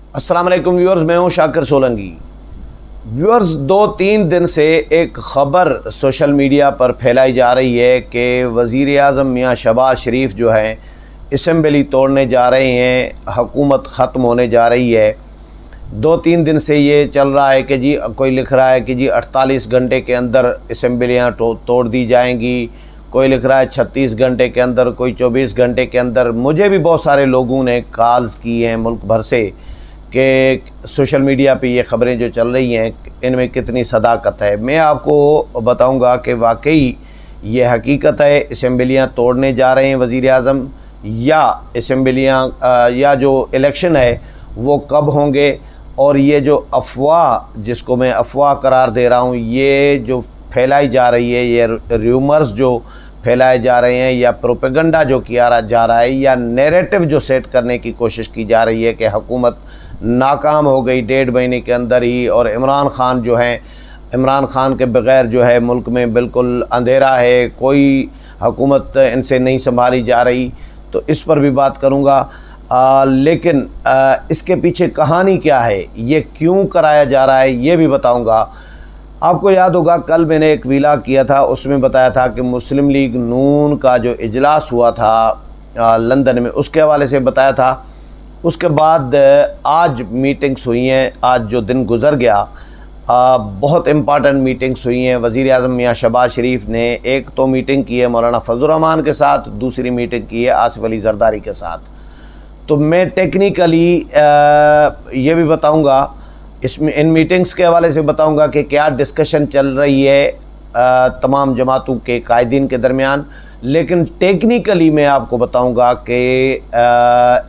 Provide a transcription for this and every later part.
अस्सलाम वालेकुम व्यूअर्स, मैं हूं शाकिर सोलंकी। व्यूअर्स, 2-3 दिन से एक ख़बर सोशल मीडिया पर फैलाई जा रही है कि वज़ीर आज़म मियाँ शहबाज शरीफ जो हैं असम्बली तोड़ने जा रहे हैं, हुकूमत ख़त्म होने जा रही है। 2-3 दिन से ये चल रहा है कि जी कोई लिख रहा है कि जी 48 घंटे के अंदर असम्बलियाँ तोड़ दी जाएंगी, कोई लिख रहा है 36 घंटे के अंदर, कोई 24 घंटे के अंदर। मुझे भी बहुत सारे लोगों ने कॉल्स की हैं मुल्क भर से कि सोशल मीडिया पे ये ख़बरें जो चल रही हैं इनमें कितनी सदाकत है। मैं आपको बताऊंगा कि वाकई ये हकीकत है, असम्बलियाँ तोड़ने जा रहे हैं वज़ीर आज़म, या असम्बलियाँ या जो इलेक्शन है वो कब होंगे। और ये जो अफवाह, जिसको मैं अफवाह करार दे रहा हूँ, ये जो फैलाई जा रही है, ये र्यूमर्स जो फैलाए जा रहे हैं या प्रोपेगेंडा जो किया जा रहा है या नैरेटिव जो सेट करने की कोशिश की जा रही है कि हुकूमत नाकाम हो गई 1.5 महीने के अंदर ही, और इमरान ख़ान जो हैं, इमरान ख़ान के बग़ैर जो है मुल्क में बिल्कुल अंधेरा है, कोई हुकूमत इनसे नहीं संभाली जा रही, तो इस पर भी बात करूँगा। लेकिन इसके पीछे कहानी क्या है, ये क्यों कराया जा रहा है, ये भी बताऊँगा। आपको याद होगा कल मैंने एक वीला किया था, उसमें बताया था कि मुस्लिम लीग नून का जो इजलास हुआ था लंदन में, उसके हवाले से बताया था। उसके बाद आज मीटिंग्स हुई हैं, आज जो दिन गुज़र गया बहुत इम्पॉर्टेंट मीटिंग्स हुई हैं। वज़ीर आज़म मियाँ शहबाज शरीफ ने एक तो मीटिंग की है मौलाना फजल रहमान के साथ, दूसरी मीटिंग की है आसिफ अली जरदारी के साथ। तो मैं टेक्निकली ये भी बताऊंगा, इसमें इन मीटिंग्स के हवाले से बताऊंगा कि क्या डिस्कशन चल रही है तमाम जमातों के कायदीन के दरमियान। लेकिन टेक्निकली मैं आपको बताऊंगा कि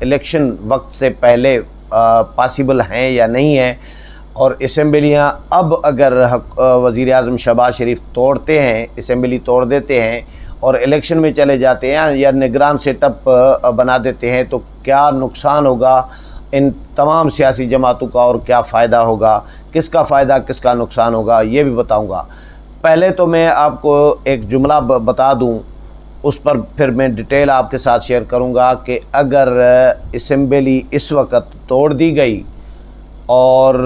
इलेक्शन वक्त से पहले पॉसिबल हैं या नहीं है। और असम्बलियाँ अब अगर वज़ीर आज़म शहबाज शरीफ तोड़ते हैं, असम्बली तोड़ देते हैं और इलेक्शन में चले जाते हैं या निगरान सेटअप बना देते हैं, तो क्या नुकसान होगा इन तमाम सियासी जमातों का और क्या फ़ायदा होगा, किसका फ़ायदा किसका नुकसान होगा, ये भी बताऊंगा। पहले तो मैं आपको एक जुमला बता दूं, उस पर फिर मैं डिटेल आपके साथ शेयर करूंगा कि अगर असम्बली इस वक्त तोड़ दी गई और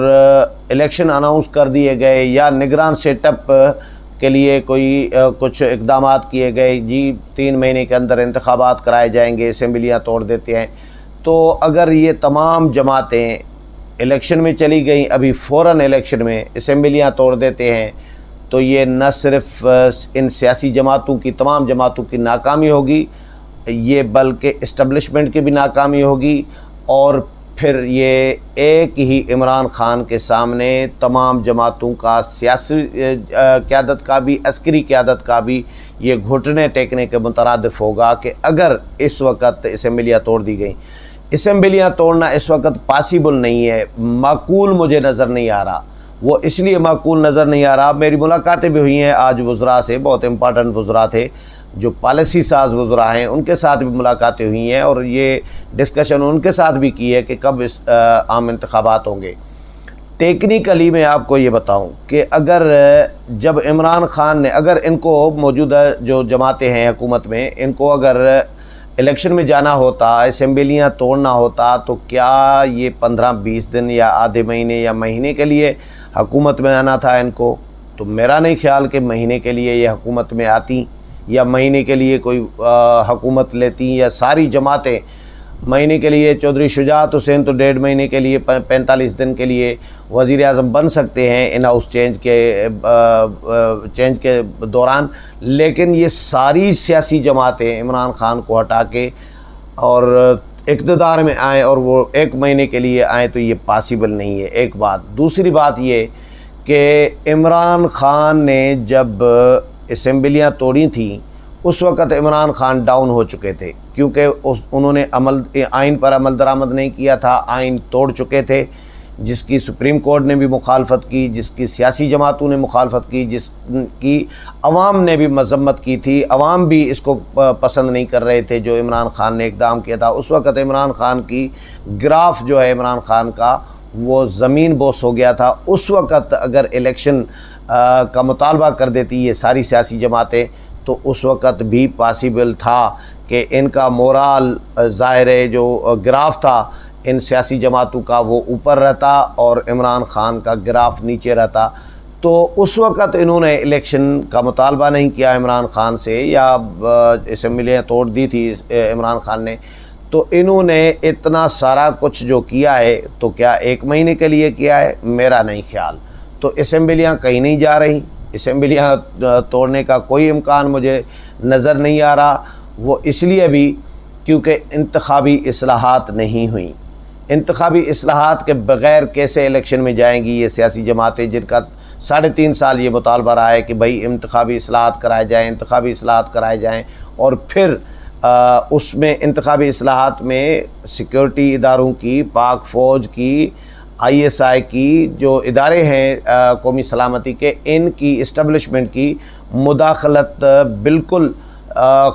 इलेक्शन अनाउंस कर दिए गए या निगरान सेटअप के लिए कोई कुछ इक़दाम किए गए, जी 3 महीने के अंदर इंतखाबात कराए जाएंगे, असम्बलियाँ तोड़ देते हैं, तो अगर ये तमाम जमातें इलेक्शन में चली गई, अभी फ़ौरन इलेक्शन में असम्बलियाँ तोड़ देते हैं, तो ये न सिर्फ इन सियासी जमातों की, तमाम जमातों की नाकामी होगी, ये बल्कि इस्टब्लिशमेंट की भी नाकामी होगी। और फिर ये एक ही इमरान ख़ान के सामने तमाम जमातों का, सियासी क़यादत का भी, अस्करी क़यादत का भी ये घुटने टेकने के मुतरादिफ़ होगा कि अगर इस वक्त असम्बलियाँ तोड़ दी गई। असम्बलियाँ तोड़ना इस वक्त पॉसिबल नहीं है, माकूल मुझे नज़र नहीं आ रहा। वो इसलिए माकूल नज़र नहीं आ रहा, मेरी मुलाकातें भी हुई हैं आज वज़रा से, बहुत इंपॉर्टेंट वज़रा थे जो पॉलिसी साज वज़रा हैं, उनके साथ भी मुलाकातें हुई हैं और ये डिस्कशन उनके साथ भी की है कि कब इस आम इंतखाबात होंगे। टेक्निकली मैं आपको ये बताऊं कि अगर जब इमरान ख़ान ने, अगर इनको मौजूदा जो जमातें हैं हुकूमत में, इनको अगर इलेक्शन में जाना होता, असम्बलियाँ तोड़ना होता, तो क्या ये 15-20 दिन या आधे महीने या महीने के लिए हुकूमत में आना था इनको? तो मेरा नहीं ख्याल कि महीने के लिए ये हुकूमत में आती या महीने के लिए कोई हुकूमत लेती, या सारी जमातें महीने के लिए। चौधरी शुजात हुसैन तो 1.5 महीने के लिए, 45 दिन के लिए वज़ीर आज़म बन सकते हैं इन हाउस चेंज के दौरान। लेकिन ये सारी सियासी जमातें इमरान ख़ान को हटा के और इक़्तिदार में आएँ और वो 1 महीने के लिए आएँ, तो ये पॉसिबल नहीं है, एक बात। दूसरी बात ये कि इमरान ख़ान ने जब असम्बलियाँ तोड़ी थी, उस वक़्त इमरान ख़ान डाउन हो चुके थे, क्योंकि उन्होंने आइन पर अमल दरामद नहीं किया था, आइन तोड़ चुके थे, जिसकी सुप्रीम कोर्ट ने भी मुखालफत की, जिसकी सियासी जमातों ने मुखालफत की, जिसकी अवाम ने भी मजम्मत की थी। अवाम भी इसको पसंद नहीं कर रहे थे जो इमरान ख़ान ने इक़दाम किया था। उस वक़्त इमरान ख़ान की ग्राफ जो है, इमरान ख़ान का, वो ज़मीन बोस हो गया था। उस वक़्त अगर इलेक्शन का मुतालबा कर देती ये सारी सियासी जमातें, तो उस वक़्त भी पॉसिबल था कि इनका मोराल ज़ाहिर है जो ग्राफ था इन सियासी जमातों का वो ऊपर रहता और इमरान खान का ग्राफ नीचे रहता। तो उस वक़्त इन्होंने इलेक्शन का मुतालबा नहीं किया इमरान खान से, या असम्बलियाँ तोड़ दी थी इमरान खान ने। तो इन्होंने इतना सारा कुछ जो किया है, तो क्या 1 महीने के लिए किया है? मेरा नहीं ख्याल। तो असम्बलियाँ कहीं नहीं जा रही, असम्बलियाँ तोड़ने का कोई इम्कान मुझे नज़र नहीं आ रहा। वो इसलिए भी क्योंकि इंतखाबी इस्लाहात नहीं हुई। इंतखाबी इस्लाहात के बग़ैर कैसे इलेक्शन में जाएंगी ये सियासी जमातें, जिनका 3.5 साल ये मुतालबा रहा है कि भाई इंतखाबी इस्लाहात कराए जाएँ, इंतखाबी इस्लाहात कराए जाएँ। और फिर उसमें इंतखाबी इस्लाहात में सिक्योरिटी इदारों की, पाक फ़ौज की, ISI की जो इदारे हैं कौमी सलामती के, इनकी इस्टबलिशमेंट की मुदाखलत बिल्कुल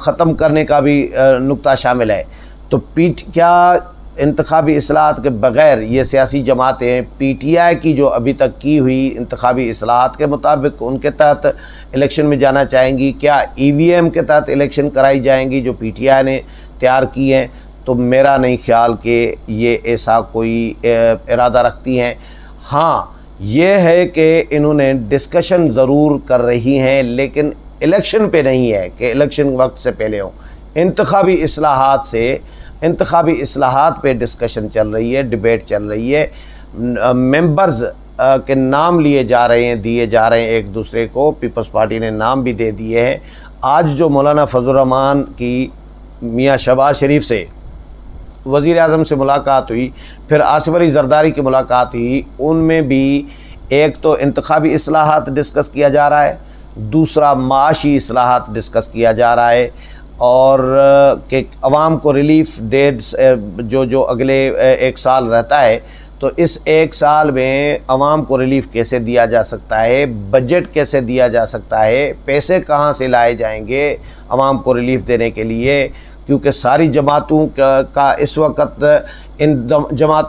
ख़त्म करने का भी नुक्ता शामिल है। तो क्या इंतखाबी इस्लाहात के बग़ैर ये सियासी जमातें PTI की जो अभी तक की हुई इंतखाबी इस्लाहात के मुताबिक उनके तहत इलेक्शन में जाना चाहेंगी? क्या EVM के तहत इलेक्शन कराई जाएंगी जो PTI ने तैयार की हैं? तो मेरा नहीं ख्याल कि ये ऐसा कोई इरादा रखती हैं। हाँ, ये है कि इन्होंने डिस्कशन ज़रूर कर रही हैं, लेकिन इलेक्शन पे नहीं है कि इलेक्शन वक्त से पहले हो। इंतखाबी इस्लाहात पे डिस्कशन चल रही है, डिबेट चल रही है। मेंबर्स के नाम दिए जा रहे हैं एक दूसरे को। पीपल्स पार्टी ने नाम भी दे दिए हैं। आज जो मौलाना फजल रहमान की मियाँ शहबाज शरीफ से वज़ीर आज़म से मुलाकात हुई, फिर आसिफ अली ज़रदारी की मुलाकात हुई, उनमें भी एक तो इंतखाबी इस्लाहात डिस्कस किया जा रहा है, दूसरा माशी इस्लाहात डिस्कस किया जा रहा है, और कि अवाम को रिलीफ दे जो अगले 1 साल रहता है, तो इस 1 साल में अवाम को रिलीफ कैसे दिया जा सकता है, बजट कैसे दिया जा सकता है, पैसे कहाँ से लाए जाएंगे अवाम को रिलीफ देने के लिए। क्योंकि सारी जमातों का इस वक्त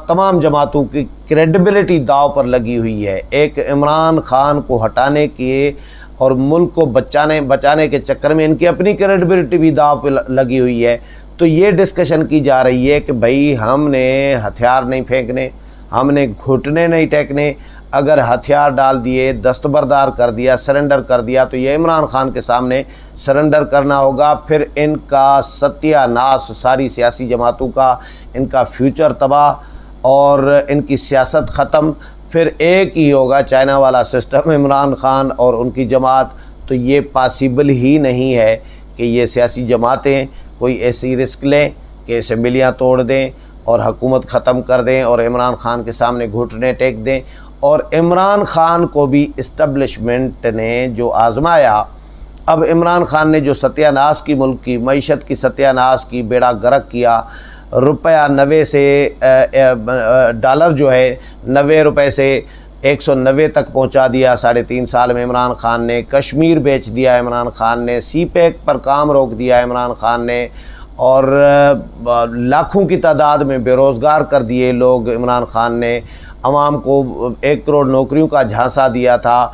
तमाम जमातों की क्रेडिबिलिटी दाव पर लगी हुई है। एक इमरान खान को हटाने के और मुल्क को बचाने के चक्कर में इनकी अपनी क्रेडिबिलिटी भी दाव पर लगी हुई है। तो ये डिस्कशन की जा रही है कि भाई हमने हथियार नहीं फेंकने, हमने घुटने नहीं टेकने। अगर हथियार डाल दिए, दस्तबरदार कर दिया, सरेंडर कर दिया, तो ये इमरान खान के सामने सरेंडर करना होगा। फिर इनका सत्यानाश, सारी सियासी जमातों का, इनका फ्यूचर तबाह और इनकी सियासत ख़त्म। फिर एक ही होगा चाइना वाला सिस्टम, इमरान खान और उनकी जमात। तो ये पॉसिबल ही नहीं है कि ये सियासी जमातें कोई ऐसी रिस्क लें कि असम्बलियाँ तोड़ दें और हुकूमत ख़त्म कर दें और इमरान खान के सामने घुटने टेक दें। और इमरान खान को भी इस्टबलिशमेंट ने जो आज़माया, अब इमरान खान ने जो सत्यानाश की, मुल्क की मईशत की सत्यानाश की, बेड़ा गर्क किया, रुपया 90 से डॉलर जो है 90 रुपये से 190 तक पहुंचा दिया 3.5 साल में इमरान खान ने। कश्मीर बेच दिया इमरान खान ने, CPEC पर काम रोक दिया इमरान खान ने, और लाखों की तादाद में बेरोज़गार कर दिए लोग इमरान खान ने। अवाम को 1 करोड़ नौकरियों का झांसा दिया था,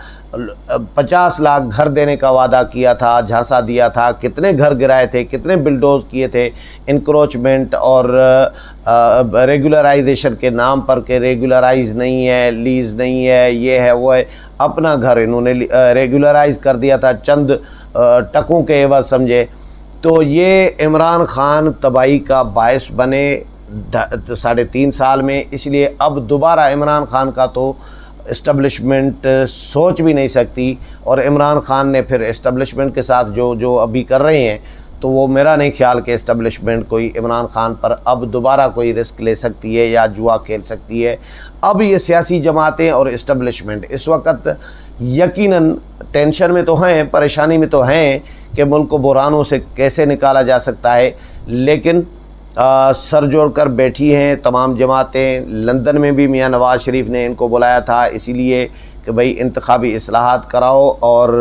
50 लाख घर देने का वादा किया था, झांसा दिया था। कितने घर गिराए थे, कितने बिल्डोज किए थे इंक्रोचमेंट और रेगुलराइजेशन के नाम पर, के रेगुलराइज नहीं है, लीज़ नहीं है, ये है वो है। अपना घर इन्होंने रेगुलराइज कर दिया था चंद टकों के एवज समझे। तो ये इमरान खान तबाही का बायस बने 3.5 साल में। इसलिए अब दोबारा इमरान खान का तो इस्टबलिशमेंट सोच भी नहीं सकती, और इमरान खान ने फिर इस्टबलिशमेंट के साथ जो अभी कर रहे हैं, तो वो मेरा नहीं ख्याल कि इस्टबलिशमेंट कोई इमरान खान पर अब दोबारा कोई रिस्क ले सकती है या जुआ खेल सकती है। अब ये सियासी जमातें और इस्टबलिशमेंट इस वक्त यकीनन टेंशन में तो हैं, परेशानी में तो हैं कि मुल्क को बुरानों से कैसे निकाला जा सकता है, लेकिन सर जोड़ कर बैठी हैं तमाम जमातें। लंदन में भी मियाँ नवाज़ शरीफ ने इनको बुलाया था इसीलिए कि भाई इंतखाबी इस्लाहात कराओ और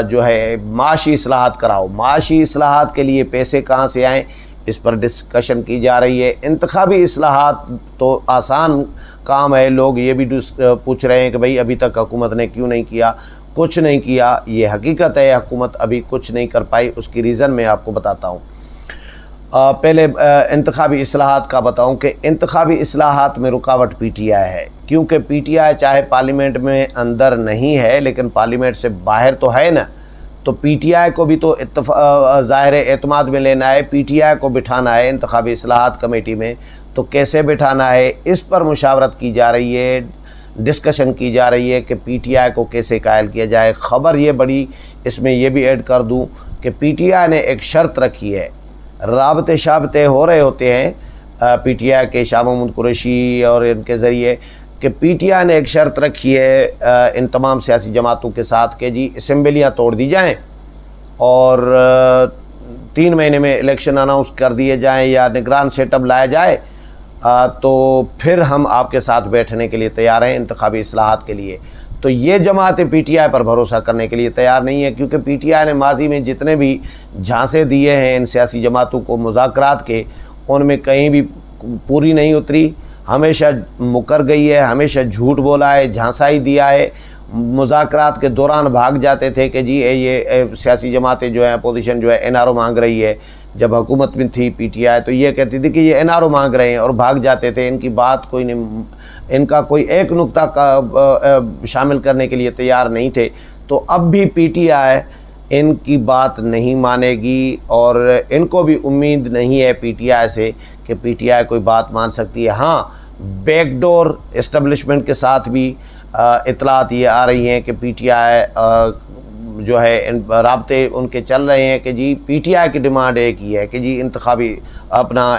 जो है माशी इस्लाहात कराओ। माशी इस्लाहात के लिए पैसे कहाँ से आएँ, इस पर डिस्कशन की जा रही है। इंतखाबी इस्लाहात तो आसान काम है, लोग ये भी पूछ रहे हैं कि भाई अभी तक हुकूमत ने क्यों नहीं किया। कुछ नहीं किया, ये हकीकत है, हुकूमत अभी कुछ नहीं कर पाई। उसकी रीज़न मैं आपको बताता हूँ। पहले इंतखाबी इस्लाहात का बताऊं कि इंतखाबी इस्लाहात में रुकावट पीटीआई है, क्योंकि पीटीआई चाहे पार्लियामेंट में अंदर नहीं है लेकिन पार्लियामेंट से बाहर तो है ना, तो पीटीआई को भी तो ज़ाहिर एतमाद में लेना है, पीटीआई को बिठाना है इंतखाबी इस्लाहात कमेटी में, तो कैसे बिठाना है इस पर मुशावरत की जा रही है, डिस्कशन की जा रही है कि पीटीआई को कैसे कायल किया जाए। ख़बर ये बड़ी, इसमें यह भी ऐड कर दूं कि पीटीआई ने एक शर्त रखी है, राबते शाबते हो रहे होते हैं पीटीआई के शाह महमूद कुरैशी और इनके ज़रिए, कि पीटीआई ने एक शर्त रखी है इन तमाम सियासी जमातों के साथ कि जी असम्बलियाँ तोड़ दी जाएं और 3 महीने में इलेक्शन अनाउंस कर दिए जाएं या निगरान सेटअप लाया जाए, तो फिर हम आपके साथ बैठने के लिए तैयार हैं इंतखाबी इस्लाहात के लिए। तो ये जमातें पीटीआई पर भरोसा करने के लिए तैयार नहीं है, क्योंकि पीटीआई ने माजी में जितने भी झांसे दिए हैं इन सियासी जमातों को मुज़ाकरात के, उनमें कहीं भी पूरी नहीं उतरी, हमेशा मुकर गई है, हमेशा झूठ बोला है, झांसा ही दिया है। मुज़ाकरात के दौरान भाग जाते थे कि जी ये सियासी जमातें जो है अपोजिशन जो है एनआरओ मांग रही है, जब हुकूमत में थी पीटीआई तो ये कहती थी कि ये एनआरओ मांग रहे हैं और भाग जाते थे, इनकी बात कोई नहीं, इनका कोई एक नुक्ता का शामिल करने के लिए तैयार नहीं थे। तो अब भी पीटीआई इनकी बात नहीं मानेगी और इनको भी उम्मीद नहीं है पीटीआई से कि पीटीआई कोई बात मान सकती है। हाँ, बैकडोर इस्टबलिशमेंट के साथ भी इतलात ये आ रही हैं कि पीटीआई जो है राब्ते उनके चल रहे हैं कि जी पीटीआई की डिमांड एक ही है कि जी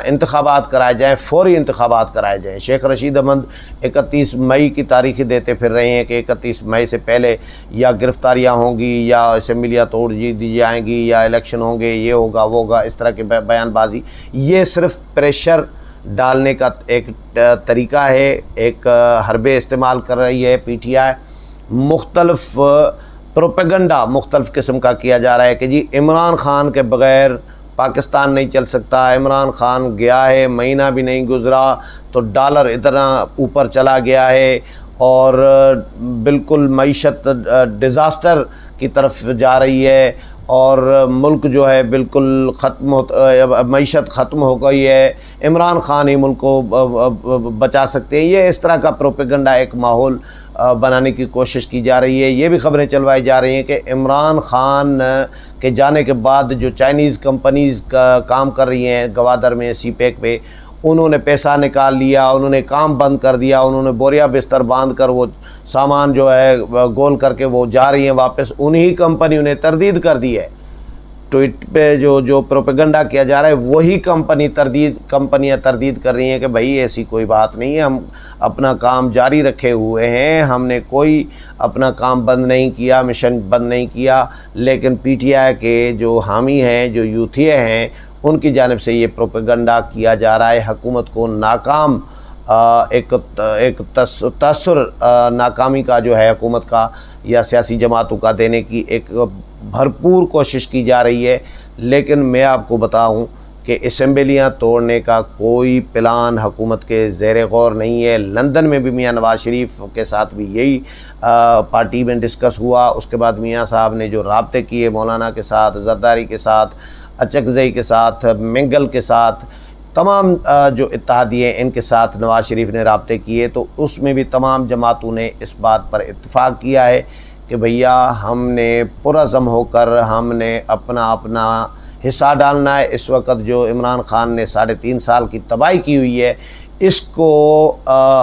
इंतखाबात कराए जाएँ, फौरी इंतखाबात कराए जाएँ। शेख रशीद अहमद 31 मई की तारीख देते फिर रहे हैं कि 31 मई से पहले या गिरफ्तारियां होंगी या असम्बलियाँ तोड़ दी जाएंगी या इलेक्शन होंगे, ये होगा वो होगा, इस तरह की बयानबाजी ये सिर्फ प्रेशर डालने का एक तरीका है, एक हरबे इस्तेमाल कर रही है पीटीआई। मुख्तलिफ प्रोपेगंडा मुख्तलिफ़ किस्म का किया जा रहा है कि जी इमरान ख़ान के बग़ैर पाकिस्तान नहीं चल सकता, इमरान ख़ान गया है, महीना भी नहीं गुज़रा तो डॉलर इतना ऊपर चला गया है और बिल्कुल मईशत डिज़ास्टर की तरफ जा रही है और मुल्क जो है बिल्कुल मईशत ख़त्म हो गई है, इमरान ख़ान ही मुल्क को बचा सकते हैं। ये इस तरह का प्रोपेगंडा एक माहौल बनाने की कोशिश की जा रही है। ये भी ख़बरें चलवाई जा रही हैं कि इमरान ख़ान के जाने के बाद जो चाइनीज़ कंपनीज़ का काम कर रही हैं गवादर में सीपेक पे, उन्होंने पैसा निकाल लिया, उन्होंने काम बंद कर दिया, उन्होंने बोरिया बिस्तर बांध कर वो सामान जो है गोल करके वो जा रही हैं वापस, उन्हीं कंपनियों ने तरदीद कर दी है। ट्वीट पे जो प्रोपेगंडा किया जा रहा है वही कंपनियां तरदीद कर रही हैं कि भाई ऐसी कोई बात नहीं है, हम अपना काम जारी रखे हुए हैं, हमने कोई अपना काम बंद नहीं किया, मिशन बंद नहीं किया। लेकिन पीटीआई के जो हामी हैं, जो यूथिया हैं, उनकी जानिब से ये प्रोपेगंडा किया जा रहा है हुकूमत को नाकाम एक तसर नाकामी का जो है हुकूमत का या सियासी जमातों का देने की एक भरपूर कोशिश की जा रही है। लेकिन मैं आपको बताऊं कि असम्बलियाँ तोड़ने का कोई प्लान हुकूमत के ज़ेर गौर नहीं है। लंदन में भी मियाँ नवाज़ शरीफ के साथ भी यही पार्टी में डिस्कस हुआ। उसके बाद मियाँ साहब ने जो राब्ते किए मौलाना के साथ, जरदारी के साथ, अचकज़ई के साथ, मिंगल के साथ, तमाम जो इत्तेहादिये इनके साथ नवाज़ शरीफ ने राब्ते किए, तो उसमें भी तमाम जमातों ने इस बात पर इत्तेफाक किया है कि भैया हमने पुरज़म होकर हमने अपना हिस्सा डालना है। इस वक्त जो इमरान ख़ान ने 3.5 साल की तबाही की हुई है, इसको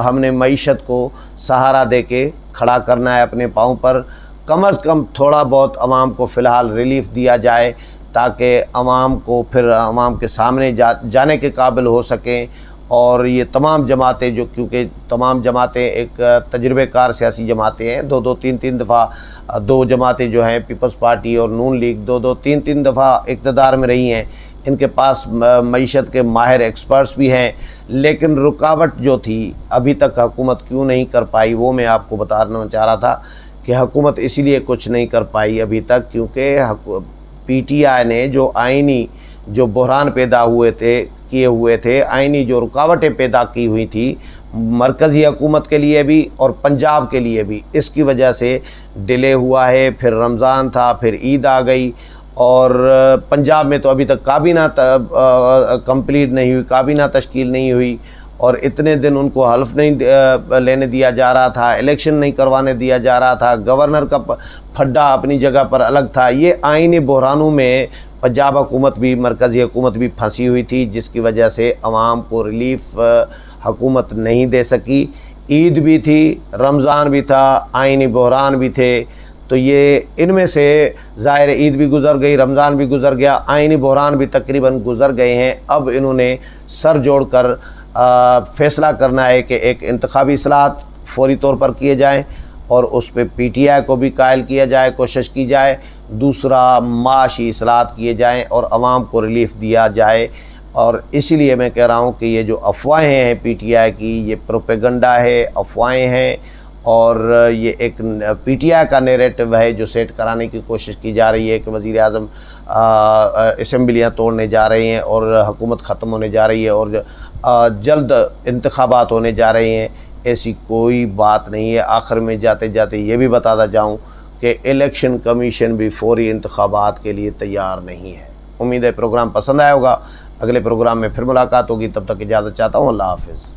हमने मईशत को सहारा दे के खड़ा करना है अपने पाँव पर। कम अज़ कम थोड़ा बहुत अवाम को फ़िलहाल रिलीफ़ दिया जाए ताकि अवाम को फिर अवाम के सामने जाने के काबिल हो सकें। और ये तमाम जमातें जो, क्योंकि तमाम जमातें एक तजुर्बेकार सियासी जमातें हैं, 2-2, 3-3 दफ़ा 2 जमातें जो हैं पीपल्स पार्टी और नून लीग 2-2, 3-3 दफ़ा इक़्तिदार में रही हैं। इनके पास मईशत के माहिर एक्सपर्ट्स भी हैं, लेकिन रुकावट जो थी अभी तक हुकूमत क्यों नहीं कर पाई वो मैं आपको बताना चाह रहा था कि हुकूमत इसीलिए कुछ नहीं कर पाई अभी तक क्योंकि पीटीआई ने जो आइनी जो बहरान पैदा किए हुए थे, आइनी जो रुकावटें पैदा की हुई थी मरकज़ी हुकूमत के लिए भी और पंजाब के लिए भी, इसकी वजह से डिले हुआ है। फिर रमज़ान था, फिर ईद आ गई और पंजाब में तो अभी तक काबीना कंप्लीट नहीं हुई, काबीना तश्कील नहीं हुई, और इतने दिन उनको हल्फ नहीं लेने दिया जा रहा था, इलेक्शन नहीं करवाने दिया जा रहा था, गवर्नर का फड्डा अपनी जगह पर अलग था। ये आईनी बहरानों में पंजाब हुकूमत भी, मरकज़ी हुकूमत भी फंसी हुई थी, जिसकी वजह से अवाम को रिलीफ हुकूमत नहीं दे सकी। ईद भी थी, रमज़ान भी था, आईनी बहरान भी थे, तो ये इनमें से ज़ाहिर ईद भी गुज़र गई, रमज़ान भी गुज़र गया, आईनी बहरान भी तकरीबन गुज़र गए हैं। अब इन्होंने सर जोड़ कर फ़ैसला करना है कि एक इंतखाबी इस्लाहत फ़ौरी तौर पर किए जाएँ और उस पर PTI को भी कायल किया जाए, कोशिश की जाए। दूसरा, माशी इस्लाहत किए जाएँ और आवाम को रिलीफ़ दिया जाए। और इसीलिए मैं कह रहा हूँ कि ये जो अफवाहें हैं PTI की, ये प्रोपेगेंडा है, अफवाहें हैं, और ये एक PTI का नैरेटिव है जो सेट कराने की कोशिश की जा रही है कि वज़ीर आज़म असम्बलियाँ तोड़ने जा रहे हैं और हुकूमत ख़त्म होने जा रही है और जल्द इंतखाबात होने जा रहे हैं। ऐसी कोई बात नहीं है। आखिर में जाते जाते ये भी बताता जाऊँ कि इलेक्शन कमीशन भी फ़ौरी इंतखाबात के लिए तैयार नहीं है। उम्मीद है प्रोग्राम पसंद आया होगा। अगले प्रोग्राम में फिर मुलाकात होगी, तब तक इजाज़त चाहता हूँ। अल्लाह हाफ़िज़।